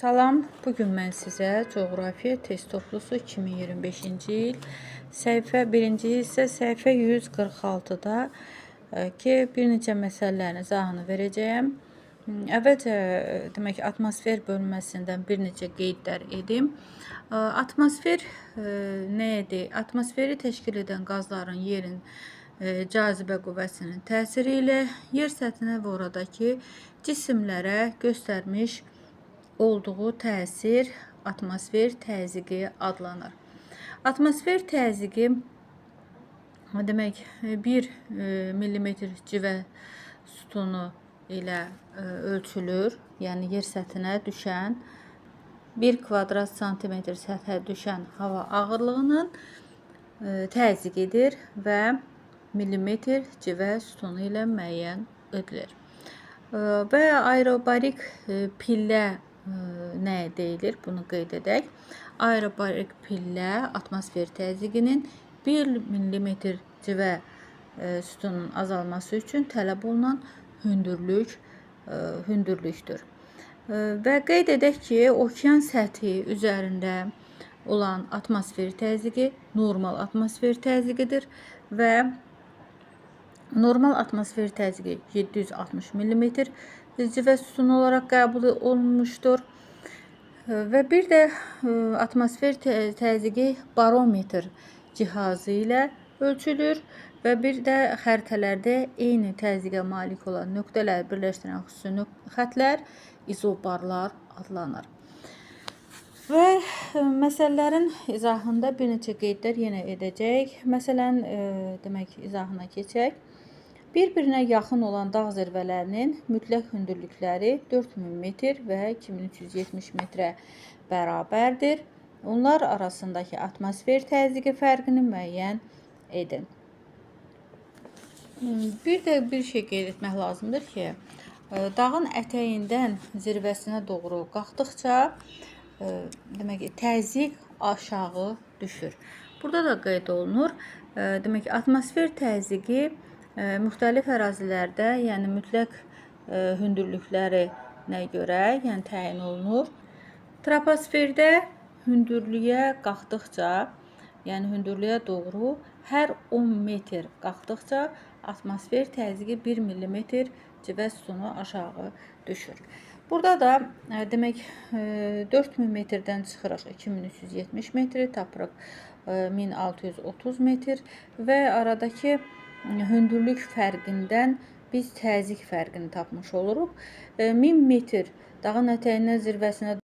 Salam, bugün mən sizə coğrafiya test toplusu 2025-ci il səhifə 1-ci hissə səhifə 146-da ki, bir neçə məsələlərin izahını verəcəyəm. Əvvəlcə demək atmosfer bölməsindən bir neçə qeydlər edim. Atmosfer nədir? Atmosferi təşkil edən qazların yerin cazibə qüvvəsinin təsiri ilə yer səthinə və oradakı cisimlərə göstərmiş olduğu təsir atmosfer təzyiqi adlanır. Atmosfer təzyiqi demək 1 millimetr civə sütunu ilə ölçülür. Yəni yer səthinə düşən 1 kvadrat santimetr səthə düşən hava ağırlığının təzyiqidir və millimetr civə sütunu ilə müəyyən edilir. Və aerobarik pillə nə deyilir? Bunu qeyd edək. Aerobarik pillə atmosfer təzyiqinin 1 millimetr civə sütunun azalması üçün tələb olunan hündürlükdür. Və qeyd edək ki, okean səthi üzərində olan atmosfer təzyiqi normal atmosfer təzyiqidir və normal atmosfer təzyiqi 760 mm civə sütunu olaraq qəbul olunmuşdur. Və bir də atmosfer təzyiqi barometr cihazı ilə ölçülür və bir də xəritələrdə eyni təzyiqə malik olan nöqtələr birləşdirən xüsusi xətlər izobarlar adlanır. Və məsələlərin izahında bir neçə qeydlər yenə edəcək. Məsələn, demək izahına keçək. Bir-birinə yaxın olan dağ zirvələrinin mütləq hündürlükləri 4000 metr və 2370 metrə bərabərdir. Onlar arasındakı atmosfer təzyiqi fərqini müəyyən edin. Bir şey qeyd etmək lazımdır ki, dağın ətəyindən zirvəsinə doğru qalxdıqca demək təzyiq aşağı düşür. Burada da qeyd olunur. Demək atmosfer təzyiqi müxtəlif ərazilərdə, yəni mütləq hündürlüklərinə görə, yəni təyin olunur. Troposferdə hündürlüyə qalxdıqca, yəni hündürlüyə doğru hər 10 metr qalxdıqca atmosfer təzyiqi 1 millimetr civə sütunu aşağı düşür. Burada da demək 4000 metrdən çıxırıq 2370 metri, tapırıq 1630 metr və aradakı hündürlük fərqindən biz təzyiq fərqini tapmış oluruq. 1000 metr dağın ətəyindən zirvəsinə